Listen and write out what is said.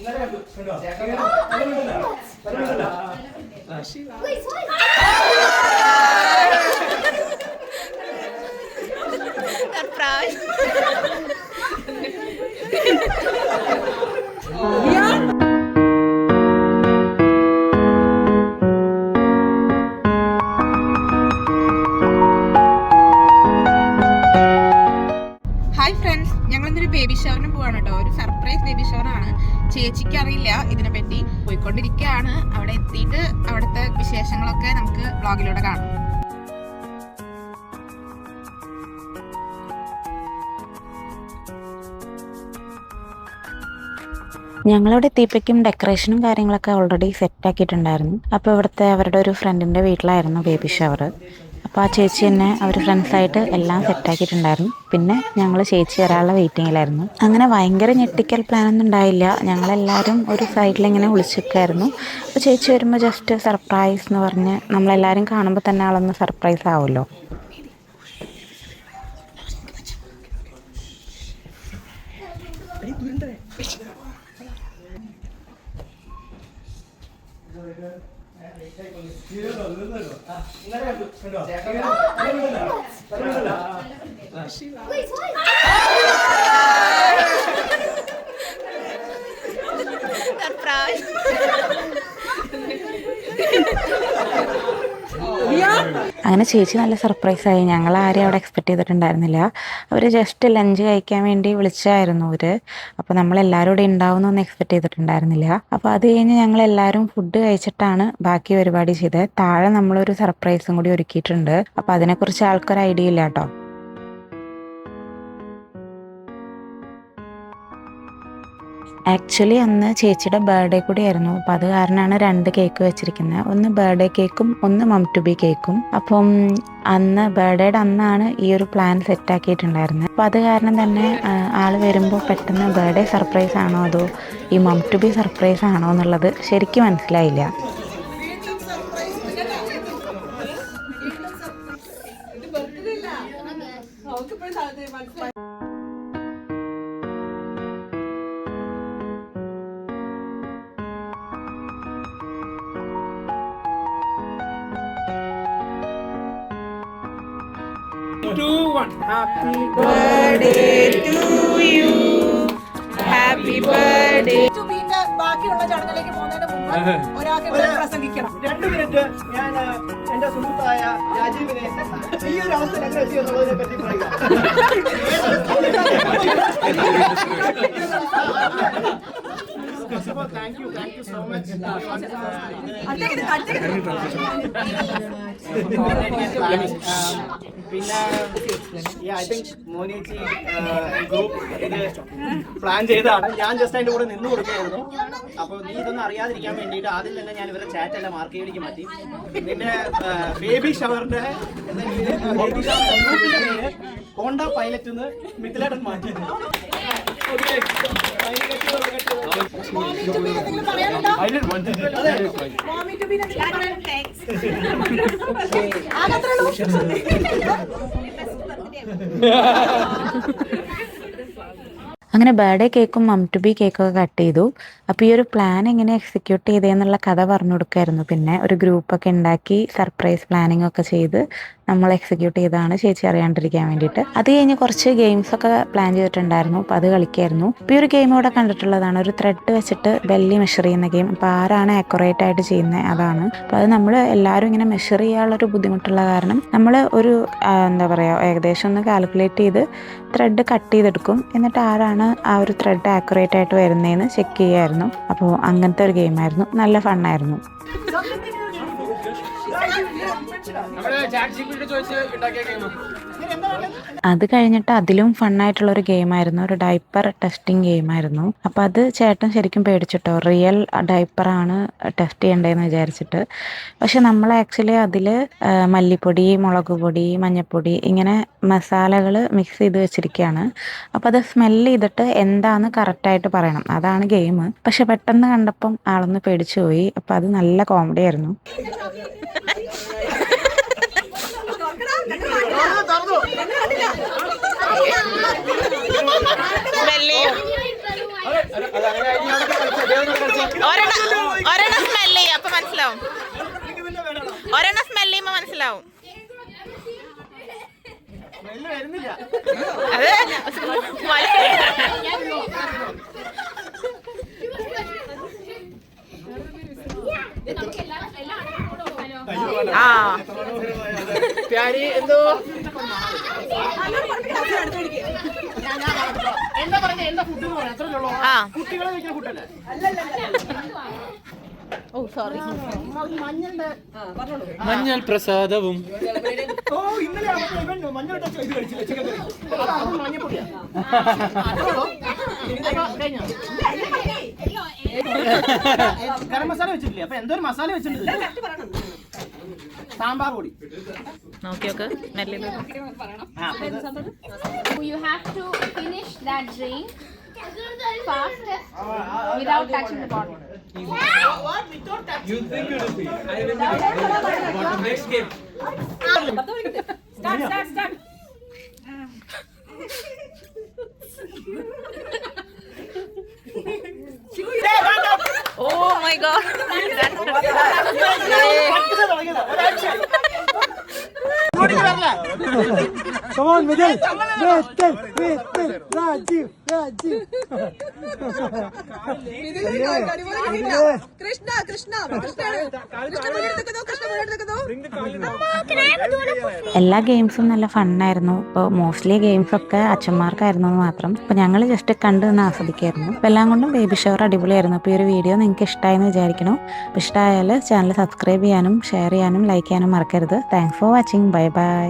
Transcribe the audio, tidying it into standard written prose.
Hi friends, ഞങ്ങളിന്നൊരു baby ഷവറിന് പോവാണ് കേട്ടോ. ഒരു സർപ്രൈസ് ബേബി ഷവറാണ്. ചേച്ചിക്ക് അറിയില്ല ഇതിനെപ്പറ്റി. പോയിക്കൊണ്ടിരിക്കുകയാണ്. അവിടെ എത്തിയിട്ട് അവിടുത്തെ വിശേഷങ്ങളൊക്കെ നമുക്ക് വ്ളോഗിലൂടെ കാണാം. ഞങ്ങളിവിടെ എത്തിയപ്പോഴേക്കും ഡെക്കറേഷനും കാര്യങ്ങളൊക്കെ ഓൾറെഡി സെറ്റ് ആക്കിയിട്ടുണ്ടായിരുന്നു. അപ്പോൾ ഇവിടുത്തെ അവരുടെ ഒരു ഫ്രണ്ടിൻ്റെ വീട്ടിലായിരുന്നു ബേബി ഷവർ. അപ്പോൾ ആ ചേച്ചി തന്നെ അവർ ഫ്രണ്ട്സായിട്ട് എല്ലാം സെറ്റാക്കിയിട്ടുണ്ടായിരുന്നു. പിന്നെ ഞങ്ങൾ ചേച്ചി ഒരാളുടെ വെയിറ്റിങ്ങിലായിരുന്നു. അങ്ങനെ ഭയങ്കര ഞെട്ടിക്കൽ പ്ലാനൊന്നും ഉണ്ടായില്ല. ഞങ്ങളെല്ലാവരും ഒരു സൈഡിലിങ്ങനെ വിളിച്ചിരിക്കായിരുന്നു. അപ്പോൾ ചേച്ചി വരുമ്പോൾ ജസ്റ്റ് സർപ്രൈസ് എന്ന് പറഞ്ഞ് നമ്മളെല്ലാവരും കാണുമ്പോൾ തന്നെ ആളൊന്ന് സർപ്രൈസ് ആവുമല്ലോ. അങ്ങനെ ചേച്ചി നല്ല സർപ്രൈസായി. ഞങ്ങൾ ആരെയും അവിടെ എക്സ്പെക്ട് ചെയ്തിട്ടുണ്ടായിരുന്നില്ല. അവർ ജസ്റ്റ് ലഞ്ച് കഴിക്കാൻ വേണ്ടി വിളിച്ചായിരുന്നു അവർ. അപ്പോൾ നമ്മളെല്ലാവരും ഇവിടെ ഉണ്ടാവുമെന്നൊന്നും എക്സ്പെക്ട് ചെയ്തിട്ടുണ്ടായിരുന്നില്ല. അപ്പോൾ അത് കഴിഞ്ഞ് ഞങ്ങളെല്ലാവരും ഫുഡ് കഴിച്ചിട്ടാണ് ബാക്കി പരിപാടി ചെയ്തത്. താഴെ നമ്മളൊരു സർപ്രൈസും കൂടി ഒരുക്കിയിട്ടുണ്ട്. അപ്പോൾ അതിനെക്കുറിച്ച് ആൾക്കൊരു ഐഡിയ ഇല്ല കേട്ടോ. ആക്ച്വലി അന്ന് ചേച്ചിയുടെ ബർത്ത്ഡേ കൂടി ആയിരുന്നു. അപ്പോൾ അത് കാരണമാണ് 2 കേക്ക് വെച്ചിരിക്കുന്നത്. ഒന്ന് ബർത്ത്ഡേ കേക്കും ഒന്ന് മം ടു ബി കേക്കും. അപ്പം അന്ന് ബർത്ത്ഡേയുടെ അന്നാണ് ഈ ഒരു പ്ലാൻ സെറ്റാക്കിയിട്ടുണ്ടായിരുന്നത്. അപ്പോൾ അത് കാരണം തന്നെ ആൾ വരുമ്പോൾ പെട്ടെന്ന് ബർത്ത്ഡേ സർപ്രൈസ് ആണോ അതോ ഈ മം ടു ബി സർപ്രൈസ് ആണോ എന്നുള്ളത് ശരിക്കും മനസ്സിലായില്ല. Happy birthday to you. Happy birthday to me. ബാക്കിയുള്ള ചടങ്ങിലേക്ക് പോകുന്നതിന് മുമ്പ് ഒരാൾക്ക് പ്രസംഗിക്കണം. 2 മിനിറ്റ് ഞാൻ എന്റെ സുഹൃത്തായ രാജീവിനെ ഈ ഒരു അവസ്ഥ എങ്ങനെ എത്തി എന്നുള്ളതിനെ പറ്റി പറയുക. Thank you so much. പിന്നെ ഐ തിങ്ക് മോനിച്ചി ഗ്രൂപ്പ് ഇത് പ്ലാൻ ചെയ്തതാണ്. ഞാൻ ജസ്റ്റ് അതിന്റെ കൂടെ നിന്ന് കൊടുക്കുകയായിരുന്നു. അപ്പോൾ നീ ഇതൊന്നും അറിയാതിരിക്കാൻ വേണ്ടിയിട്ട് ആദ്യം തന്നെ ഞാൻ ഇവരുടെ ചാറ്റ് എല്ലാം മാർക്കേഡിലേക്ക് മാറ്റി. നിന്റെ ബേബി ഷവറിന്റെ ഹോണ്ട പൈലറ്റ് മിഥിലേട്ടൻ മാറ്റി. അങ്ങനെ ബർത്ത്ഡേ കേക്കും മം ടു ബി കേക്കൊക്കെ കട്ട് ചെയ്തു. അപ്പോൾ ഈ ഒരു പ്ലാൻ എങ്ങനെ എക്സിക്യൂട്ട് ചെയ്തതെന്നുള്ള കഥ പറഞ്ഞു കൊടുക്കുമായിരുന്നു. പിന്നെ ഒരു ഗ്രൂപ്പൊക്കെ ഉണ്ടാക്കി സർപ്രൈസ് പ്ലാനിങ് ഒക്കെ ചെയ്ത് നമ്മൾ എക്സിക്യൂട്ട് ചെയ്തതാണ് ചേച്ചി അറിയാണ്ടിരിക്കാൻ വേണ്ടിയിട്ട്. അത് കഴിഞ്ഞ് കുറച്ച് ഗെയിംസൊക്കെ പ്ലാൻ ചെയ്തിട്ടുണ്ടായിരുന്നു. അപ്പോൾ അത് കളിക്കായിരുന്നു. ഇപ്പോൾ ഈ ഒരു ഗെയിം ഇവിടെ കണ്ടിട്ടുള്ളതാണ്. ഒരു ത്രെഡ് വെച്ചിട്ട് ബെല്ലി മെഷർ ചെയ്യുന്ന ഗെയിം. അപ്പോൾ ആരാണ് ആക്യുറേറ്റ് ആയിട്ട് ചെയ്യുന്നത് അതാണ്. അപ്പോൾ അത് നമ്മൾ എല്ലാവരും ഇങ്ങനെ മെഷർ ചെയ്യാനുള്ളൊരു ബുദ്ധിമുട്ടുള്ള കാരണം നമ്മൾ ഒരു എന്താ പറയുക ഏകദേശം ഒന്ന് കാൽക്കുലേറ്റ് ചെയ്ത് ത്രെഡ് കട്ട് ചെയ്തെടുക്കും. എന്നിട്ട് ആരാണ് ആ ഒരു ത്രെഡ് ആക്യുറേറ്റ് ആയിട്ട് വരുന്നതെന്ന് ചെക്ക് ചെയ്യുമായിരുന്നു. അപ്പോൾ അങ്ങനത്തെ ഒരു ഗെയിമായിരുന്നു. നല്ല ഫണ്ണായിരുന്നു. അത് കഴിഞ്ഞിട്ട് അതിലും ഫണ്ണായിട്ടുള്ളൊരു ഗെയിമായിരുന്നു. ഒരു ഡൈപ്പർ ടെസ്റ്റിംഗ് ഗെയിമായിരുന്നു. അപ്പോൾ അത് ചേട്ടൻ ശരിക്കും പേടിച്ചിട്ടോ. റിയൽ ഡൈപ്പറാണ് ടെസ്റ്റ് ചെയ്യേണ്ടതെന്ന് വിചാരിച്ചിട്ട്. പക്ഷെ നമ്മൾ ആക്ച്വലി അതിൽ മല്ലിപ്പൊടി, മുളക് പൊടി, മഞ്ഞൾപ്പൊടി ഇങ്ങനെ മസാലകൾ മിക്സ് ചെയ്ത് വെച്ചിരിക്കുകയാണ്. അപ്പോൾ അത് സ്മെല്ല് ചെയ്തിട്ട് എന്താണെന്ന് കറക്റ്റായിട്ട് പറയണം. അതാണ് ഗെയിം. പക്ഷെ പെട്ടെന്ന് കണ്ടപ്പം ആളൊന്ന് പേടിച്ചു പോയി. അപ്പോൾ അത് നല്ല കോമഡി ആയിരുന്നു. ഒരെണ്ണം സ്മെല് ചെയ്യും അപ്പൊ മനസ്സിലാവും. ഒരെണ്ണം സ്മെല് ചെയ്യുമ്പോ മനസ്സിലാവും. അത് ആ പ്യാരി എന്തോ കുട്ടികളെ കഴിക്കുന്ന ഫുഡല്ലേ? ഓ സോറി. മഞ്ഞൾ പ്രസാദവും ഓ ഇന്നലെ മഞ്ഞൾ കഴിച്ചില്ല ചിക്കൻ കറി. മഞ്ഞപ്പൊടിയാ ഗരം മസാല വെച്ചിട്ടില്ലേ? അപ്പൊ എന്തോ ഒരു മസാല വെച്ചിട്ടില്ല. സാമ്പാർ പൊടി നോക്കി നോക്ക്. You have to finish that drink fastest without touching the bottle. You think it will be? I will be. Next game. Start. Oh my god. Come on, Vijay. Rajiv. എല്ലാ ഗെയിംസും നല്ല ഫണ്ണായിരുന്നു. ഇപ്പോൾ മോസ്റ്റ്ലി ഗെയിംസൊക്കെ അച്ഛന്മാർക്കായിരുന്നു എന്ന് മാത്രം. അപ്പോൾ ഞങ്ങൾ ജസ്റ്റ് കണ്ടു നിന്ന് ആസ്വദിക്കായിരുന്നു. അപ്പോൾ എല്ലാം കൊണ്ടും ബേബി ഷവർ അടിപൊളിയായിരുന്നു. അപ്പോൾ ഈ ഒരു വീഡിയോ നിങ്ങൾക്ക് ഇഷ്ടമായെന്ന് വിചാരിക്കണം. അപ്പോൾ ഇഷ്ടമായാൽ ചാനൽ സബ്സ്ക്രൈബ് ചെയ്യാനും ഷെയർ ചെയ്യാനും ലൈക്ക് ചെയ്യാനും മറക്കരുത്. Thanks for watching. Bye bye.